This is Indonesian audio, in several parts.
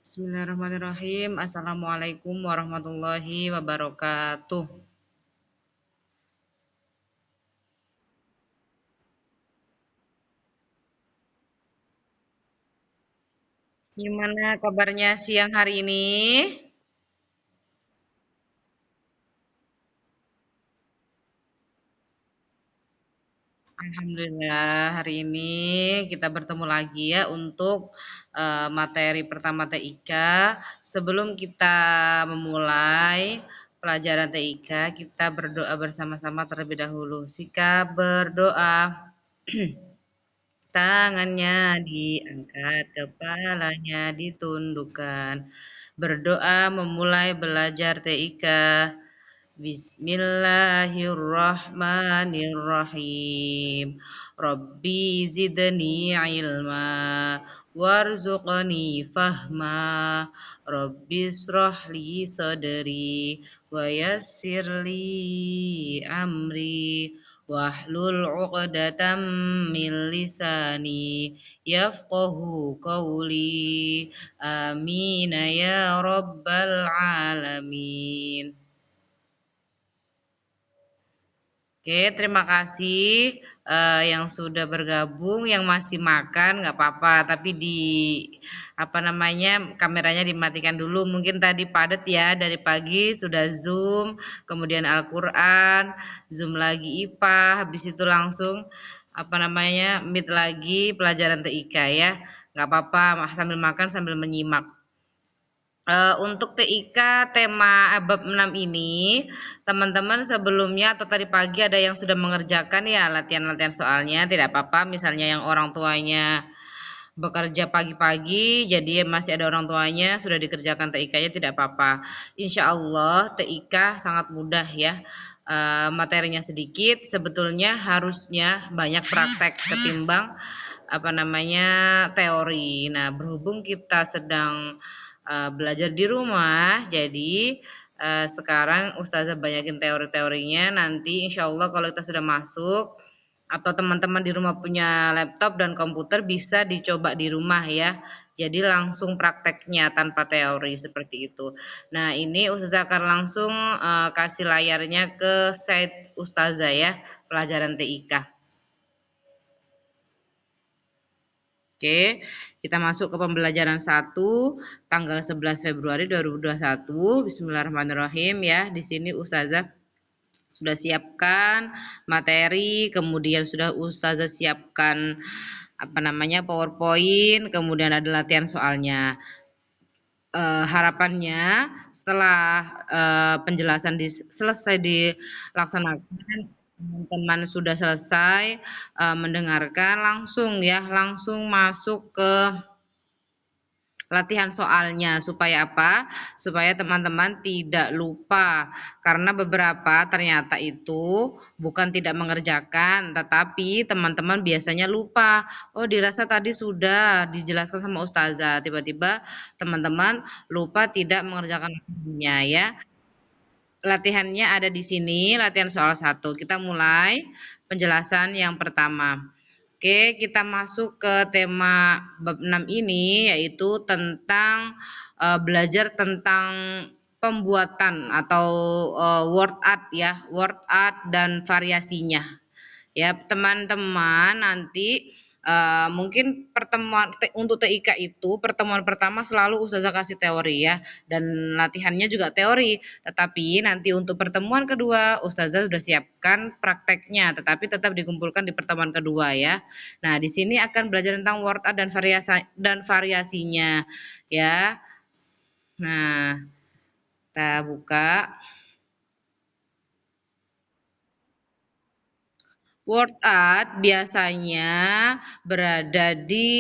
Bismillahirrahmanirrahim. Assalamualaikum warahmatullahi wabarakatuh. Gimana kabarnya siang hari ini? Alhamdulillah hari ini kita bertemu lagi ya untuk materi pertama TIK. Sebelum kita memulai pelajaran TIK, kita berdoa bersama-sama terlebih dahulu. Sikap berdoa. Tangannya diangkat, kepalanya ditundukkan. Berdoa memulai belajar TIK. Bismillahirrahmanirrahim. Rabbi zidni ilma warzuqni fahma. Rabbi israhli sadri wa yassirli amri wahlul 'uqdatam min lisani yafqahu qawli. Amin ya rabbal alamin. Oke, terima kasih yang sudah bergabung, yang masih makan nggak apa-apa, tapi di apa namanya kameranya dimatikan dulu. Mungkin tadi padat ya dari pagi sudah Zoom, kemudian Al-Qur'an, Zoom lagi IPA, habis itu langsung apa namanya Meet lagi pelajaran TIK ya. Nggak apa-apa, sambil makan sambil menyimak. Untuk TIK tema bab 6 ini, teman-teman sebelumnya atau tadi pagi ada yang sudah mengerjakan ya latihan-latihan soalnya, tidak apa-apa. Misalnya yang orang tuanya bekerja pagi-pagi, jadi masih ada orang tuanya sudah dikerjakan TIK-nya tidak apa-apa. Insya Allah TIK sangat mudah ya. Materinya sedikit, sebetulnya harusnya banyak praktek ketimbang apa namanya teori. Nah, berhubung kita sedang belajar di rumah, jadi sekarang Ustazah banyakin teori-teorinya. Nanti insya Allah kalau kita sudah masuk atau teman-teman di rumah punya laptop dan komputer bisa dicoba di rumah ya. Jadi langsung prakteknya tanpa teori seperti itu. Nah, ini Ustazah akan langsung kasih layarnya ke site Ustazah ya, pelajaran TIK. Oke, kita masuk ke pembelajaran 1 tanggal 11 Februari 2021. Bismillahirrahmanirrahim ya. Di sini Ustazah sudah siapkan materi, kemudian sudah Ustazah siapkan apa namanya PowerPoint, kemudian ada latihan soalnya. Harapannya setelah penjelasan selesai dilaksanakan, teman-teman sudah selesai mendengarkan langsung ya, langsung masuk ke latihan soalnya. Supaya apa? Supaya teman-teman tidak lupa. Karena beberapa ternyata itu bukan tidak mengerjakan, tetapi teman-teman biasanya lupa. Oh, dirasa tadi sudah dijelaskan sama ustazah, tiba-tiba teman-teman lupa tidak mengerjakan latihannya ya. Latihannya ada di sini, latihan soal 1. Kita mulai penjelasan yang pertama. Oke, kita masuk ke tema bab 6 ini yaitu tentang belajar tentang pembuatan atau word art ya, word art dan variasinya. Ya, teman-teman nanti mungkin pertemuan untuk TIK itu pertemuan pertama selalu Ustazah kasih teori ya dan latihannya juga teori. Tetapi nanti untuk pertemuan kedua Ustazah sudah siapkan prakteknya tetapi tetap dikumpulkan di pertemuan kedua ya. Nah, di sini akan belajar tentang word art dan variasinya ya. Nah, kita buka. Word art biasanya berada di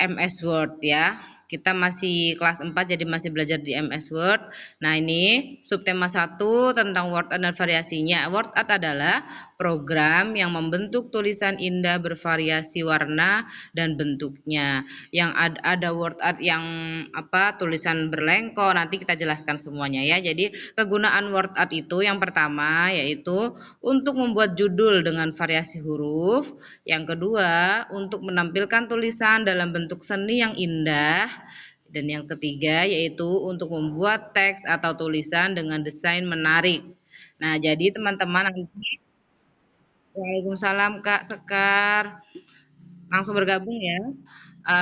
MS Word ya. Kita masih kelas 4 jadi masih belajar di MS Word. Nah, ini subtema 1 tentang word art dan variasinya. Word art adalah program yang membentuk tulisan indah bervariasi warna dan bentuknya. Yang ada word art yang apa tulisan berlengkok, nanti kita jelaskan semuanya ya. Jadi kegunaan word art itu yang pertama yaitu untuk membuat judul dengan variasi huruf. Yang kedua, untuk menampilkan tulisan dalam bentuk seni yang indah. Dan yang ketiga yaitu untuk membuat teks atau tulisan dengan desain menarik. Nah, jadi teman-teman nanti Waalaikumsalam Kak Sekar. Langsung bergabung ya.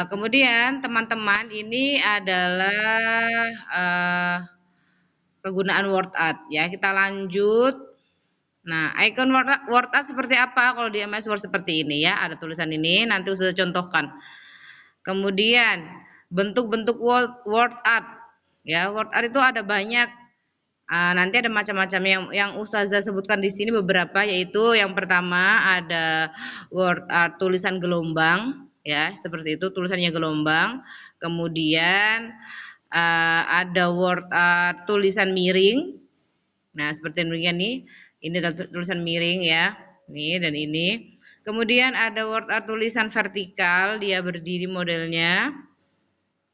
Kemudian teman-teman ini adalah kegunaan word art ya. Kita lanjut. Nah, icon word art seperti apa kalau di MS Word seperti ini ya. Ada tulisan ini, nanti saya contohkan. Kemudian bentuk-bentuk word art ya. Word art itu ada banyak. Nanti ada macam-macam yang Ustazah sebutkan di sini beberapa, yaitu yang pertama ada word art tulisan gelombang ya, seperti itu tulisannya gelombang. Kemudian ada word art tulisan miring. Nah, seperti demikian nih. Ini adalah tulisan miring ya. Nih dan ini. Kemudian ada word art tulisan vertikal, dia berdiri modelnya.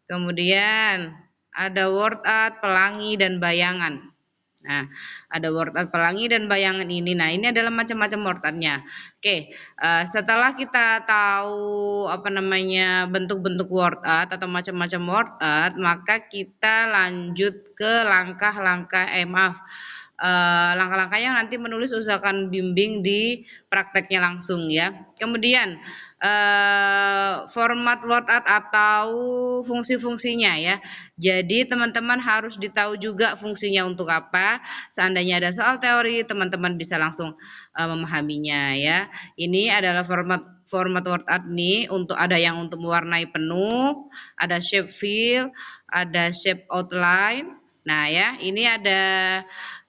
Kemudian ada word art pelangi dan bayangan. Nah, ada word art pelangi dan bayangan ini. Nah, ini adalah macam-macam word art-nya. Oke, setelah kita tahu apa namanya bentuk-bentuk word art atau macam-macam word art, maka kita lanjut ke langkah-langkah maaf. Langkah-langkahnya nanti menulis usahakan bimbing di prakteknya langsung ya. Kemudian format word art atau fungsi-fungsinya ya. Jadi teman-teman harus ditahu juga fungsinya untuk apa. Seandainya ada soal teori, teman-teman bisa langsung memahaminya ya. Ini adalah format word art nih, untuk ada yang untuk mewarnai penuh, ada shape fill, ada shape outline. Nah ya, ini ada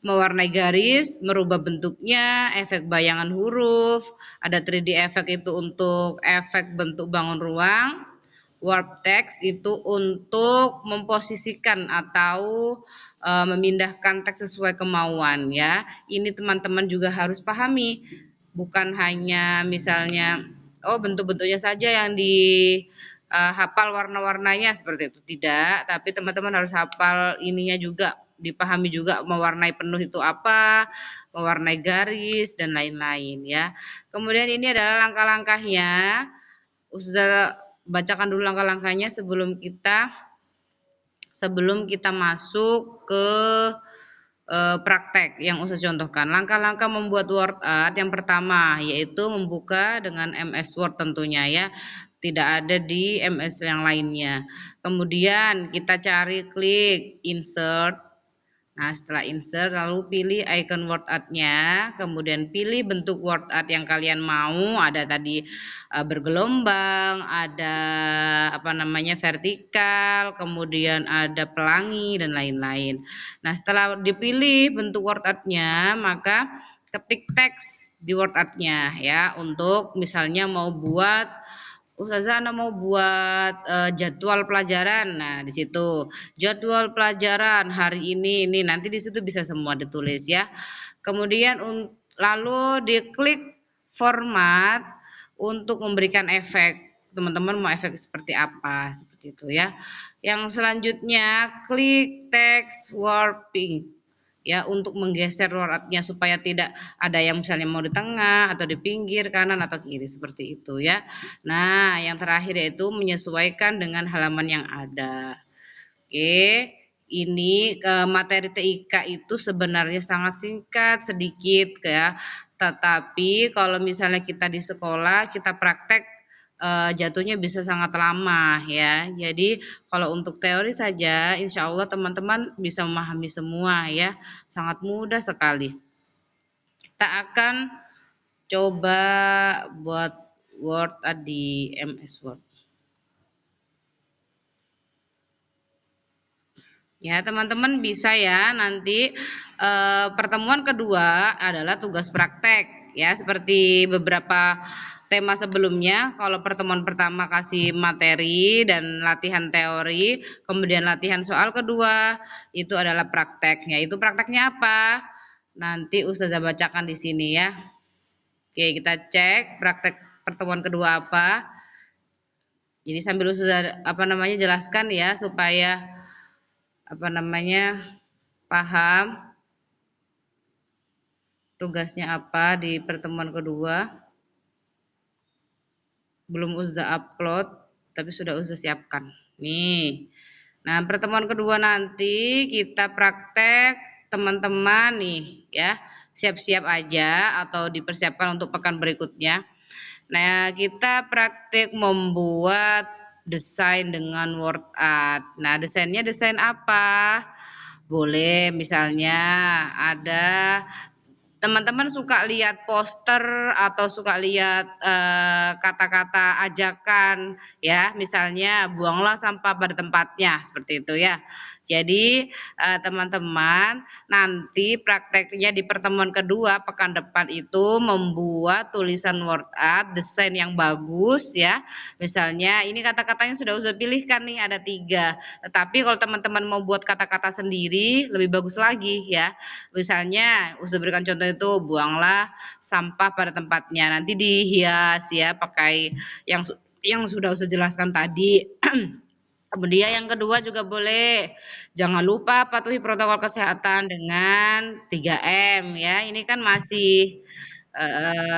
mewarnai garis, merubah bentuknya, efek bayangan huruf, ada 3D efek itu untuk efek bentuk bangun ruang, warp text itu untuk memposisikan atau memindahkan teks sesuai kemauan ya. Ini teman-teman juga harus pahami, bukan hanya misalnya bentuk-bentuknya saja yang hafal warna-warnanya seperti itu, tidak, tapi teman-teman harus hafal ininya juga, dipahami juga mewarnai penuh itu apa, mewarnai garis dan lain-lain ya. Kemudian ini adalah langkah-langkahnya. Ustazah bacakan dulu langkah-langkahnya sebelum kita masuk ke praktek yang Ustazah contohkan. Langkah-langkah membuat word art yang pertama yaitu membuka dengan MS Word tentunya ya. Tidak ada di MS yang lainnya. Kemudian kita cari klik insert. Nah, setelah insert lalu pilih icon word art-nya, kemudian pilih bentuk word art yang kalian mau. Ada tadi bergelombang, ada apa namanya vertikal, kemudian ada pelangi dan lain-lain. Nah, setelah dipilih bentuk word art-nya, maka ketik teks di word art-nya ya, untuk misalnya mau buat Ustazah mau buat jadwal pelajaran. Nah, di situ jadwal pelajaran hari ini nanti di situ bisa semua ditulis ya. Kemudian lalu diklik format untuk memberikan efek. Teman-teman mau efek seperti apa? Seperti itu ya. Yang selanjutnya klik text warping ya, untuk menggeser word art-nya supaya tidak ada yang misalnya mau di tengah atau di pinggir kanan atau kiri seperti itu ya. Nah, yang terakhir yaitu menyesuaikan dengan halaman yang ada. Oke, ini materi TIK itu sebenarnya sangat singkat, sedikit ya. Tetapi kalau misalnya kita di sekolah, kita praktek jatuhnya bisa sangat lama ya. Jadi kalau untuk teori saja insya Allah teman-teman bisa memahami semua ya. Sangat mudah sekali. Kita akan coba buat Word di MS Word. Ya, teman-teman bisa ya nanti pertemuan kedua adalah tugas praktek ya, seperti beberapa tema sebelumnya. Kalau pertemuan pertama kasih materi dan latihan teori, kemudian latihan soal kedua itu adalah prakteknya. Itu prakteknya apa? Nanti Ustazah bacakan di sini ya. Oke, kita cek praktek pertemuan kedua apa. Jadi sambil Ustazah jelaskan ya supaya paham tugasnya apa di pertemuan kedua. Belum Ustazah upload tapi sudah Ustazah siapkan nih. Nah, pertemuan kedua nanti kita praktek teman-teman nih ya. Siap-siap aja atau dipersiapkan untuk pekan berikutnya. Nah, kita praktik membuat desain dengan word art. Nah, desainnya desain apa? Boleh misalnya ada teman-teman suka lihat poster atau suka lihat kata-kata ajakan ya, misalnya buanglah sampah pada tempatnya seperti itu ya. Jadi teman-teman nanti prakteknya di pertemuan kedua pekan depan itu membuat tulisan word art desain yang bagus ya. Misalnya ini kata-katanya sudah pilihkan nih ada 3. Tetapi kalau teman-teman mau buat kata-kata sendiri lebih bagus lagi ya. Misalnya Ustaz berikan contoh itu buanglah sampah pada tempatnya. Nanti dihias ya pakai yang sudah Ustaz jelaskan tadi. Kemudian yang kedua juga boleh jangan lupa patuhi protokol kesehatan dengan 3M ya. Ini kan masih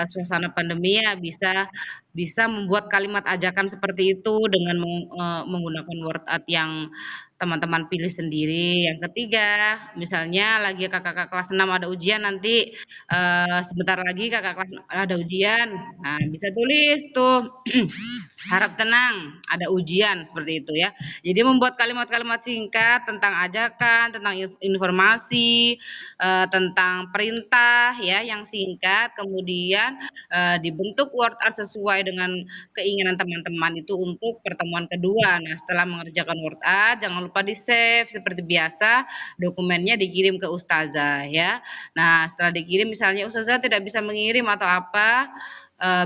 suasana pandemi ya bisa bisa membuat kalimat ajakan seperti itu dengan menggunakan word art yang teman-teman pilih sendiri. Yang ketiga, misalnya lagi kakak-kakak kelas 6 ada ujian nanti sebentar lagi kakak kelas ada ujian. Nah, bisa tulis tuh harap tenang, ada ujian seperti itu ya. Jadi membuat kalimat-kalimat singkat tentang ajakan, tentang informasi, tentang perintah ya yang singkat, kemudian dibentuk word art sesuai dengan keinginan teman-teman itu untuk pertemuan kedua. Nah, setelah mengerjakan word art, jangan lupa di-save seperti biasa, dokumennya dikirim ke ustazah ya. Nah, setelah dikirim misalnya ustazah tidak bisa mengirim atau apa,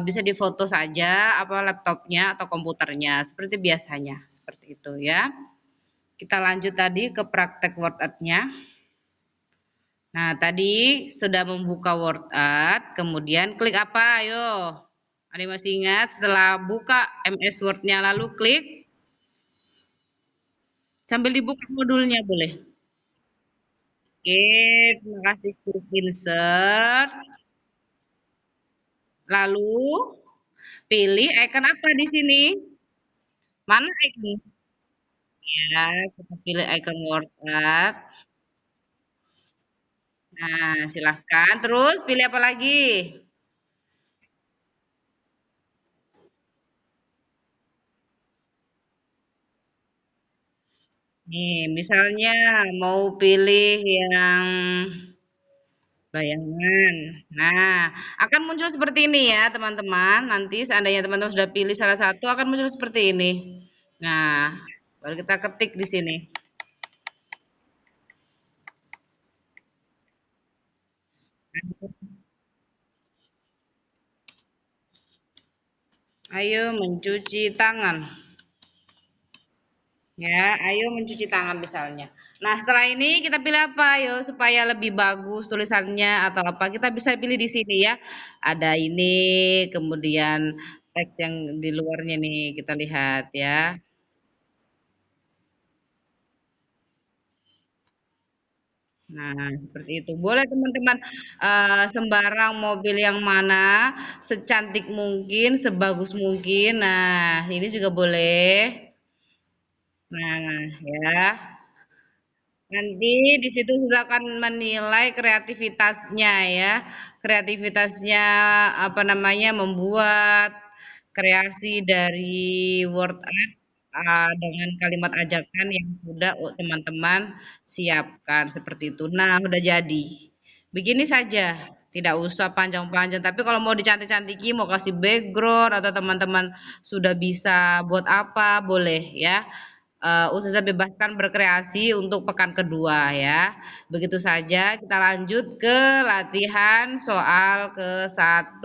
bisa difoto saja apa laptopnya atau komputernya seperti biasanya, seperti itu ya. Kita lanjut tadi ke praktek word art-nya. Nah, tadi sudah membuka word art, kemudian klik apa? Ayo. Ada yang masih ingat? Setelah buka MS Word-nya lalu klik sambil dibuka modulnya boleh. Oke, terima kasih klik insert. Lalu pilih icon apa di sini? Mana icon? Ya, kita pilih icon word art. Nah, silahkan. Terus pilih apa lagi? Nih, misalnya mau pilih yang bayangan. Nah, akan muncul seperti ini ya, teman-teman. Nanti seandainya teman-teman sudah pilih salah satu akan muncul seperti ini. Nah, baru kita ketik di sini. Ayo mencuci tangan. Ya, ayo mencuci tangan misalnya. Nah, setelah ini kita pilih apa? Ayo supaya lebih bagus tulisannya atau apa? Kita bisa pilih di sini ya. Ada ini, kemudian teks yang di luarnya nih kita lihat ya. Nah, seperti itu. Boleh teman-teman sembarang mobil yang mana, secantik mungkin, sebagus mungkin. Nah, ini juga boleh. Nah, ya. Nanti di situ juga akan menilai kreativitasnya ya. Kreativitasnya apa namanya membuat kreasi dari word art dengan kalimat ajakan yang sudah teman-teman siapkan seperti itu. Nah, udah jadi. Begini saja. Tidak usah panjang-panjang, tapi kalau mau dicantik-cantiki, mau kasih background atau teman-teman sudah bisa buat apa, boleh ya. Ustazah bebaskan berkreasi untuk pekan kedua ya. Begitu saja kita lanjut ke latihan soal ke-1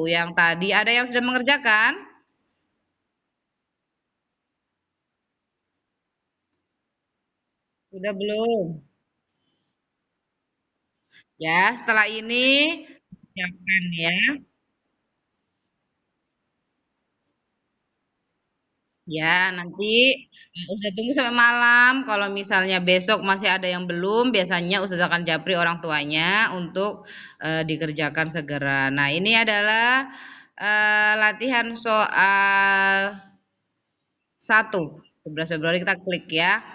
yang tadi ada yang sudah mengerjakan? Sudah belum? Ya, setelah ini siapkan ya. Ya, nanti Ustazah tunggu sampai malam. Kalau misalnya besok masih ada yang belum, biasanya Ustazah akan japri orang tuanya untuk dikerjakan segera. Nah, ini adalah latihan soal 1. 11 Februari kita klik ya.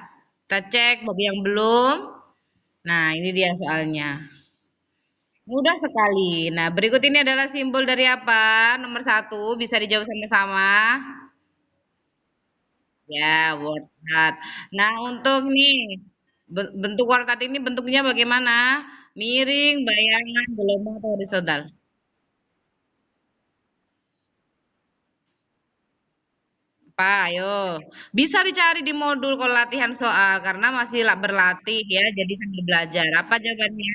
Kita cek bagi yang belum. Nah, ini dia soalnya. Mudah sekali. Nah, berikut ini adalah simbol dari apa? Nomor satu, bisa dijawab sama-sama. Ya, word art. Nah, untuk nih, bentuk word art ini bentuknya bagaimana? Miring, bayangan, gelombang, atau horizontal? Apa? Ayo. Bisa dicari di modul kalau latihan soal, karena masih berlatih ya, jadi sambil belajar. Apa jawabannya?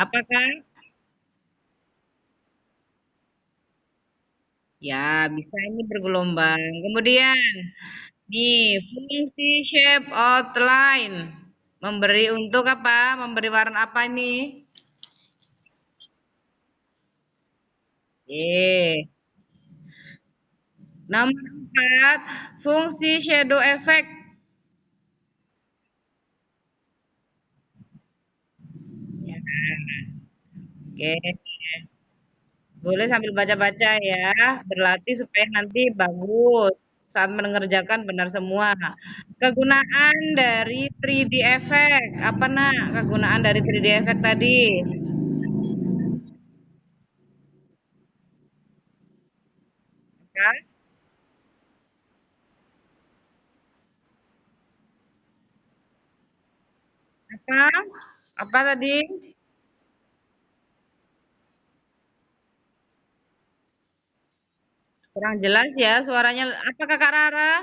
Apakah? Ya, bisa ini bergelombang. Kemudian, nih, fungsi shape outline. Memberi untuk apa? Memberi warna apa nih? Eh, nomor 4, fungsi shadow effect. Ya, oke. Boleh sambil baca-baca ya, berlatih supaya nanti bagus. Saat mengerjakan benar semua. Kegunaan dari 3D effect. Apa nak kegunaan dari 3D effect tadi? Ya, apa? Apa tadi? Kurang jelas ya suaranya. Apa Kakak Rara?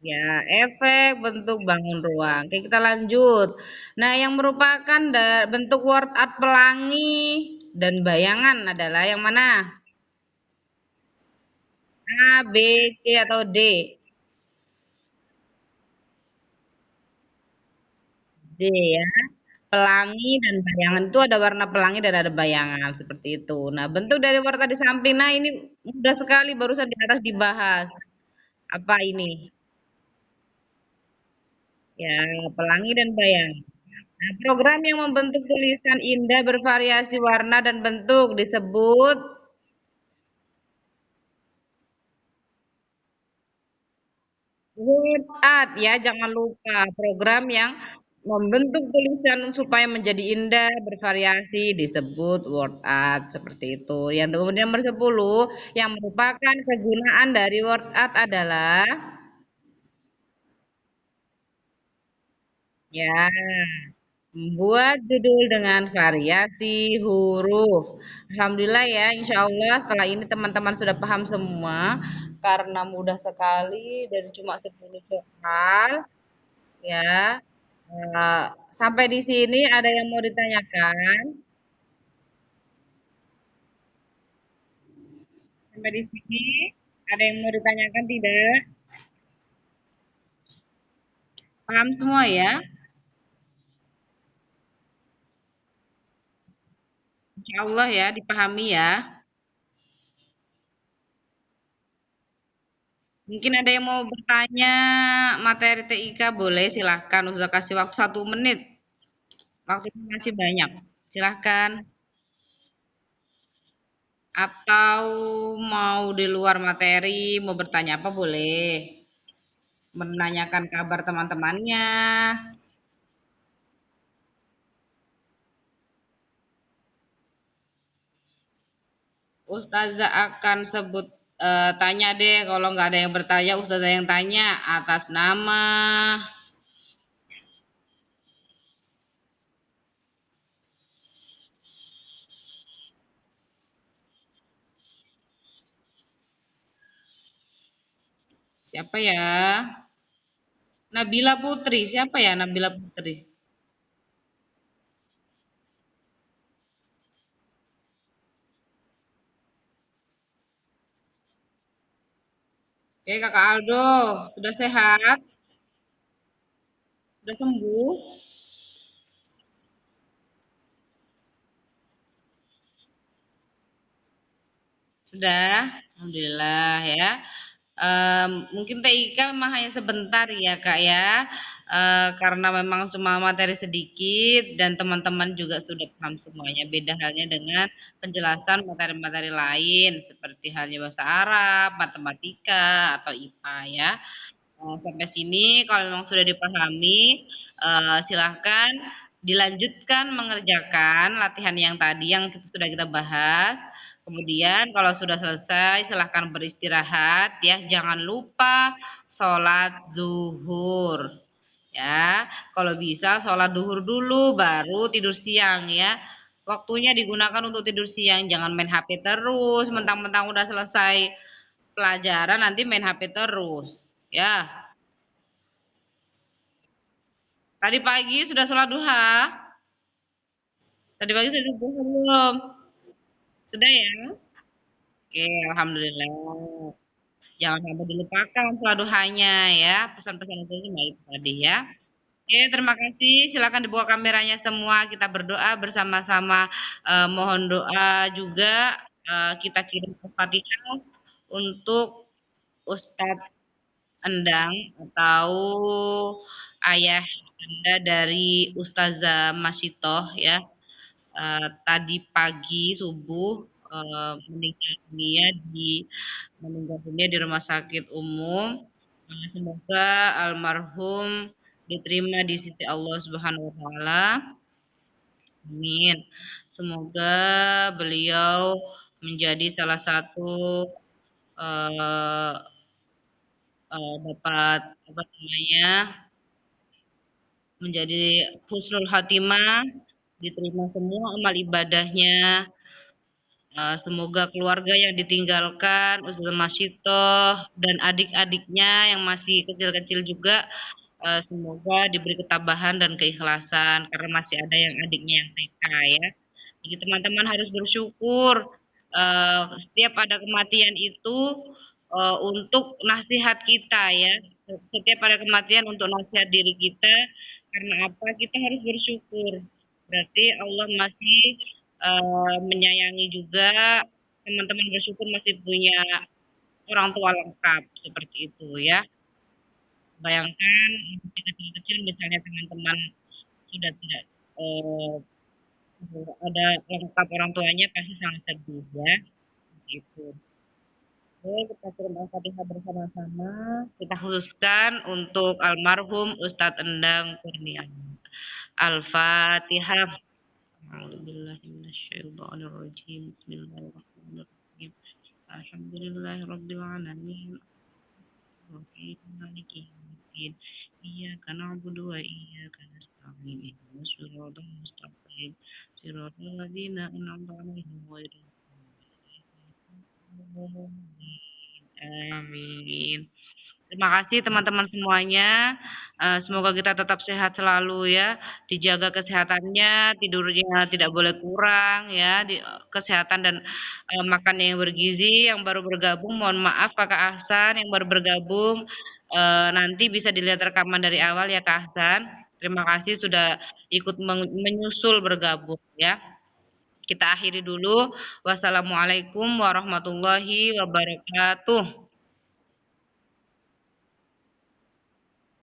Ya, efek bentuk bangun ruang. Oke, kita lanjut. Nah, yang merupakan bentuk word art pelangi dan bayangan adalah yang mana? A, B, C, atau D? D ya. Pelangi dan bayangan itu ada warna pelangi dan ada bayangan seperti itu. Nah, bentuk dari warna di samping. Nah, ini mudah sekali barusan di atas dibahas. Apa ini? Ya, pelangi dan bayangan. Nah, program yang membentuk tulisan indah bervariasi warna dan bentuk disebut word art ya. Jangan lupa program yang membentuk tulisan supaya menjadi indah bervariasi disebut word art seperti itu. Yang kemudian nomor 10 yang merupakan kegunaan dari word art adalah ya membuat judul dengan variasi huruf. Alhamdulillah ya, insya Allah setelah ini teman-teman sudah paham semua karena mudah sekali dan cuma 10 soal ya. Sampai di sini ada yang mau ditanyakan? Sampai di sini ada yang mau ditanyakan tidak? Paham semua ya? Insya Allah ya, dipahami ya. Mungkin ada yang mau bertanya materi TIK boleh silahkan. Sudah kasih waktu 1 menit. Waktunya masih banyak. Silahkan. Atau mau di luar materi, mau bertanya apa boleh. Menanyakan kabar teman-temannya. Ustazah akan sebut tanya deh. Kalau nggak ada yang bertanya, Ustazah yang tanya atas nama siapa ya? Nabila Putri. Siapa ya Nabila Putri? Oke, Kakak Aldo, sudah sehat? Sudah sembuh? Sudah? Alhamdulillah ya. Mungkin TIK memang hanya sebentar ya Kak ya. karena memang cuma materi sedikit dan teman-teman juga sudah paham semuanya. Beda halnya dengan penjelasan materi-materi lain seperti halnya bahasa Arab, matematika, atau IPA ya. Sampai sini kalau memang sudah dipahami, silahkan dilanjutkan mengerjakan latihan yang tadi yang sudah kita bahas. Kemudian kalau sudah selesai silahkan beristirahat ya. Jangan lupa sholat zuhur ya. Kalau bisa sholat zuhur dulu baru tidur siang ya. Waktunya digunakan untuk tidur siang, jangan main HP terus, mentang-mentang udah selesai pelajaran nanti main HP terus ya. Tadi pagi sudah sholat duha? Tadi pagi sudah duha belum? Sudah ya? Oke, alhamdulillah. Jangan sampai dilupakan sholat duhanya ya. Pesan-pesan itu baik tadi ya. Oke, terima kasih. Silakan dibuka kameranya semua. Kita berdoa bersama-sama. Mohon doa juga kita kirim ke Fatihah untuk Ustadz Endang atau ayah Anda dari Ustazah Masitoh ya. Tadi pagi subuh meninggal dunia di rumah sakit umum. Semoga almarhum diterima di sisi Allah Subhanahu wa taala. Amin. Semoga beliau menjadi salah satu eh, dapat apa namanya menjadi husnul khatimah, diterima semua amal ibadahnya. Semoga keluarga yang ditinggalkan, Ustazah Masyitoh dan adik-adiknya yang masih kecil-kecil juga, semoga diberi ketabahan dan keikhlasan karena masih ada yang adiknya yang TK ya. Jadi teman-teman harus bersyukur, setiap ada kematian itu, untuk nasihat kita ya. Setiap ada kematian untuk nasihat diri kita, karena apa? Kita harus bersyukur. Berarti Allah masih menyayangi juga, teman-teman bersyukur masih punya orang tua lengkap seperti itu ya. Bayangkan masih kecil-kecil misalnya teman-teman sudah tidak eh, ada lengkap orang tuanya pasti sangat sedih ya. Gitu. Oke, kita kirim Al-Fatihah bersama-sama. Kita khususkan untuk almarhum Ustadz Endang Kurniawan. Al-Fatihah. A'udzubillahiminasyaitonirrajim. Bismillahirrahmanirrahim. Alhamdulillahirabbil alamin. Arrahmanirrahim. Maliki yaumiddin. Iyyaka na'budu wa iyyaka nasta'in. Ihdinas siratal mustaqim. Siratal ladzina an'amta 'alaihim ghairil maghdubi 'alaihim. Amin. Terima kasih teman-teman semuanya. Semoga kita tetap sehat selalu ya. Dijaga kesehatannya, tidurnya tidak boleh kurang ya. Kesehatan dan makan yang bergizi. Yang baru bergabung, mohon maaf Kakak Ahsan yang baru bergabung. Nanti bisa dilihat rekaman dari awal ya Kak Ahsan. Terima kasih sudah ikut menyusul bergabung ya. Kita akhiri dulu. Wassalamualaikum warahmatullahi wabarakatuh.